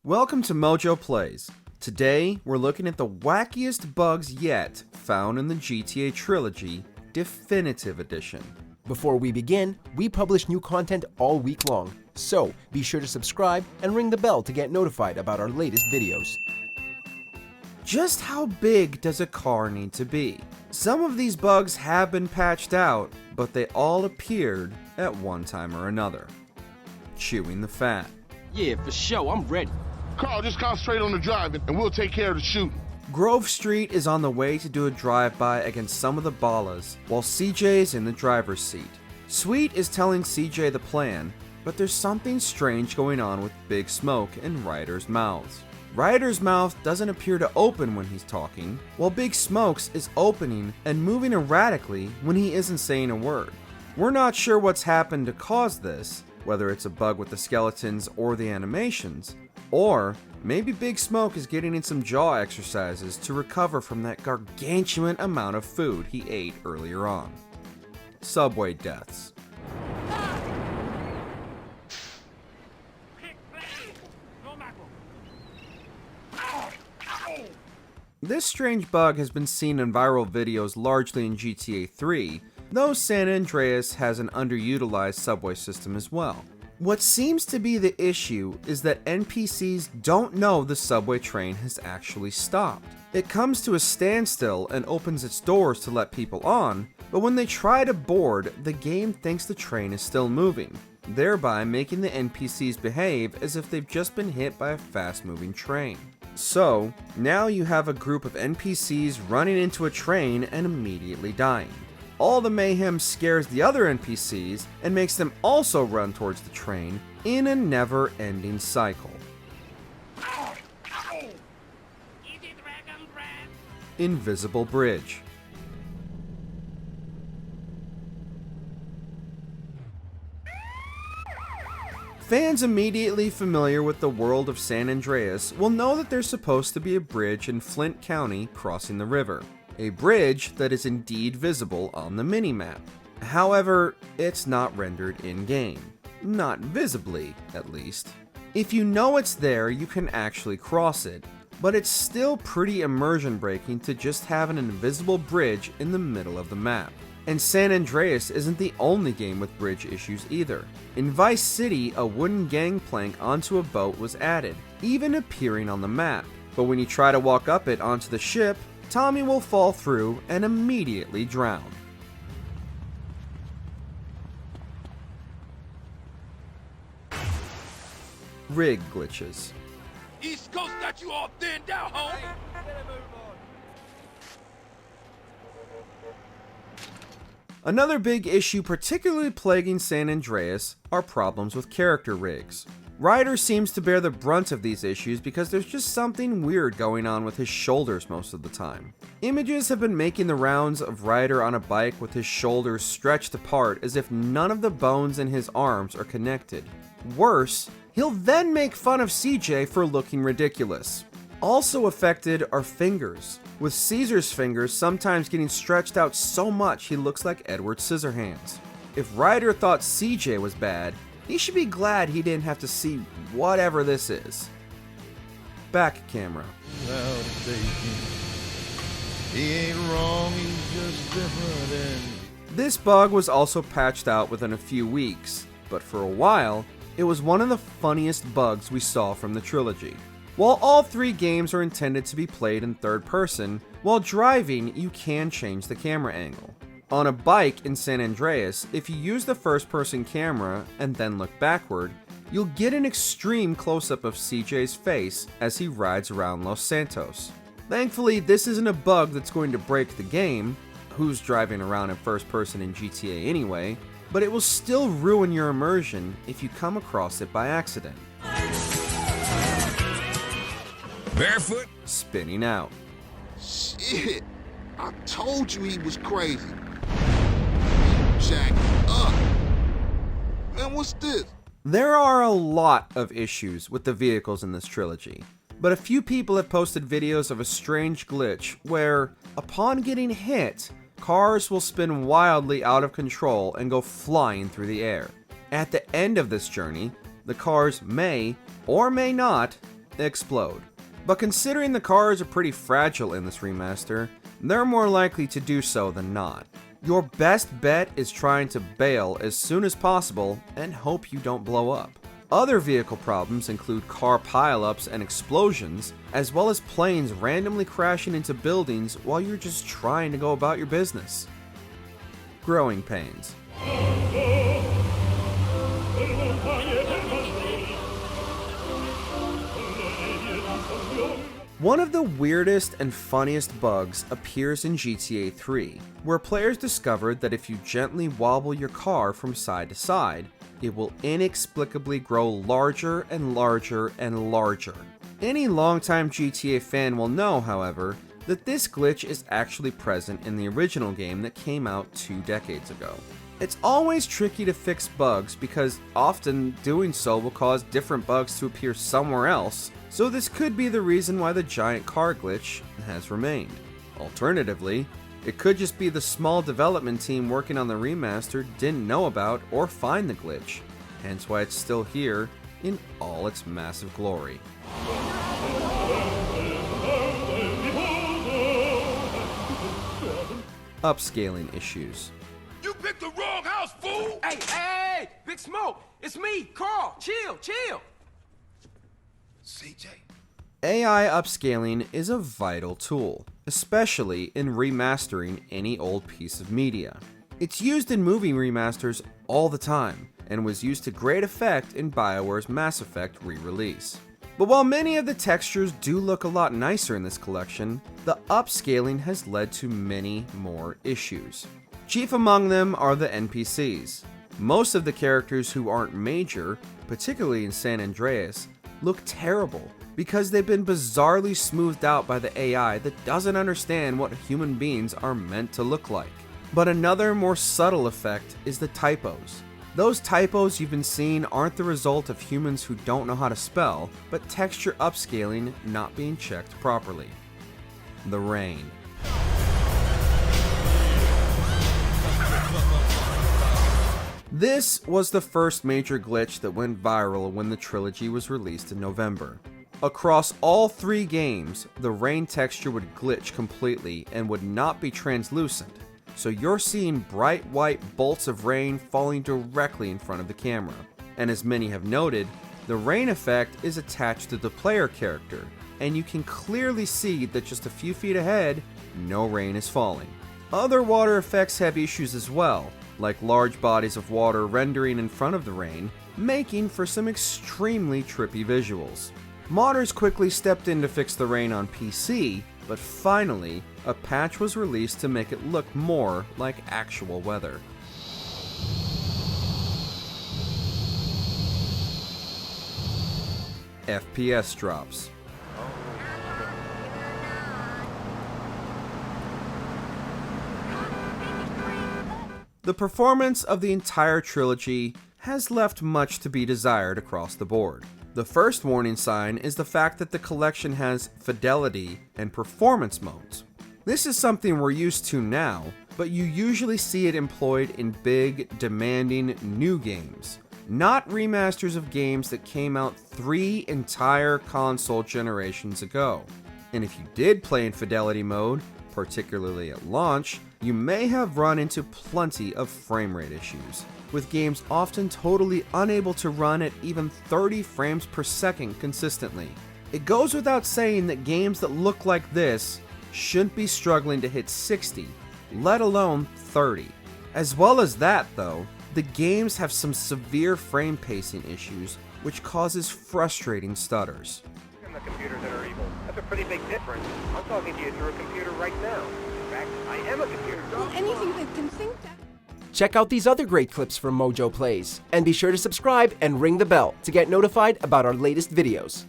Welcome to MojoPlays. Today, we're looking at the wackiest bugs yet found in the GTA Trilogy Definitive Edition. Before we begin, we publish new content all week long, so be sure to subscribe and ring the bell to get notified about our latest videos. Just how big does a car need to be? Some of these bugs have been patched out, but they all appeared at one time or another. Chewing the fat. Yeah, for sure, I'm ready. Carl, just concentrate on the driving and we'll take care of the shooting. Grove Street is on the way to do a drive-by against some of the Ballas, while CJ's in the driver's seat. Sweet is telling CJ the plan, but there's something strange going on with Big Smoke and Ryder's mouths. Ryder's mouth doesn't appear to open when he's talking, while Big Smoke's is opening and moving erratically when he isn't saying a word. We're not sure what's happened to cause this, whether it's a bug with the skeletons or the animations, or maybe Big Smoke is getting in some jaw exercises to recover from that gargantuan amount of food he ate earlier on. Subway deaths. This strange bug has been seen in viral videos largely in GTA 3, though San Andreas has an underutilized subway system as well. What seems to be the issue is that NPCs don't know the subway train has actually stopped. It comes to a standstill and opens its doors to let people on, but when they try to board, the game thinks the train is still moving, thereby making the NPCs behave as if they've just been hit by a fast-moving train. So, now you have a group of NPCs running into a train and immediately dying. All the mayhem scares the other NPCs and makes them also run towards the train in a never-ending cycle. Invisible Bridge. Fans immediately familiar with the world of San Andreas will know that there's supposed to be a bridge in Flint County crossing the river. A bridge that is indeed visible on the minimap. However, it's not rendered in-game. Not visibly, at least. If you know it's there, you can actually cross it, but it's still pretty immersion breaking to just have an invisible bridge in the middle of the map. And San Andreas isn't the only game with bridge issues either. In Vice City, a wooden gangplank onto a boat was added, even appearing on the map. But when you try to walk up it onto the ship, Tommy will fall through and immediately drown. Rig glitches. East Coast got you all thinned out, homie. Another big issue particularly plaguing San Andreas are problems with character rigs. Ryder seems to bear the brunt of these issues because there's just something weird going on with his shoulders most of the time. Images have been making the rounds of Ryder on a bike with his shoulders stretched apart as if none of the bones in his arms are connected. Worse, he'll then make fun of CJ for looking ridiculous. Also affected are fingers, with Caesar's fingers sometimes getting stretched out so much he looks like Edward Scissorhands. If Ryder thought CJ was bad, he should be glad he didn't have to see whatever this is. Back camera. He ain't wrong, he's just different. This bug was also patched out within a few weeks, but for a while, it was one of the funniest bugs we saw from the trilogy. While all three games are intended to be played in third person, while driving you can change the camera angle. On a bike in San Andreas, if you use the first-person camera and then look backward, you'll get an extreme close-up of CJ's face as he rides around Los Santos. Thankfully, this isn't a bug that's going to break the game, who's driving around in first-person in GTA anyway, but it will still ruin your immersion if you come across it by accident. Barefoot? Spinning out. Shit, I told you he was crazy. Jack up. Man, what's this? There are a lot of issues with the vehicles in this trilogy, but a few people have posted videos of a strange glitch where, upon getting hit, cars will spin wildly out of control and go flying through the air. At the end of this journey, the cars may, or may not, explode. But considering the cars are pretty fragile in this remaster, they're more likely to do so than not. Your best bet is trying to bail as soon as possible and hope you don't blow up. Other vehicle problems include car pileups and explosions, as well as planes randomly crashing into buildings while you're just trying to go about your business. Growing pains. One of the weirdest and funniest bugs appears in GTA 3, where players discovered that if you gently wobble your car from side to side, it will inexplicably grow larger and larger and larger. Any longtime GTA fan will know, however, that this glitch is actually present in the original game that came out 2 decades ago. It's always tricky to fix bugs because often doing so will cause different bugs to appear somewhere else, so this could be the reason why the giant car glitch has remained. Alternatively, it could just be the small development team working on the remaster didn't know about or find the glitch, hence why it's still here in all its massive glory. Upscaling issues. You picked the wrong house, fool! Hey, Big Smoke! It's me, Carl! Chill! CJ. AI upscaling is a vital tool, especially in remastering any old piece of media. It's used in movie remasters all the time, and was used to great effect in BioWare's Mass Effect re-release. But while many of the textures do look a lot nicer in this collection, the upscaling has led to many more issues. Chief among them are the NPCs. Most of the characters who aren't major, particularly in San Andreas, look terrible because they've been bizarrely smoothed out by the AI that doesn't understand what human beings are meant to look like. But another more subtle effect is the typos. Those typos you've been seeing aren't the result of humans who don't know how to spell, but texture upscaling not being checked properly. The rain. This was the first major glitch that went viral when the trilogy was released in November. Across all 3 games, the rain texture would glitch completely and would not be translucent, so you're seeing bright white bolts of rain falling directly in front of the camera. And as many have noted, the rain effect is attached to the player character, and you can clearly see that just a few feet ahead, no rain is falling. Other water effects have issues as well, like large bodies of water rendering in front of the rain, making for some extremely trippy visuals. Modders quickly stepped in to fix the rain on PC, but finally, a patch was released to make it look more like actual weather. FPS drops. The performance of the entire trilogy has left much to be desired across the board. The first warning sign is the fact that the collection has fidelity and performance modes. This is something we're used to now, but you usually see it employed in big, demanding new games, not remasters of games that came out 3 entire console generations ago. And if you did play in fidelity mode, particularly at launch, you may have run into plenty of frame rate issues, with games often totally unable to run at even 30 frames per second consistently. It goes without saying that games that look like this shouldn't be struggling to hit 60, let alone 30. As well as that though, the games have some severe frame pacing issues, which causes frustrating stutters. The computers that are evil. That's a pretty big difference. I'm talking to you through a computer right now. In fact, I am a computer. Well, anything that can think that. Check out these other great clips from MojoPlays, and be sure to subscribe and ring the bell to get notified about our latest videos.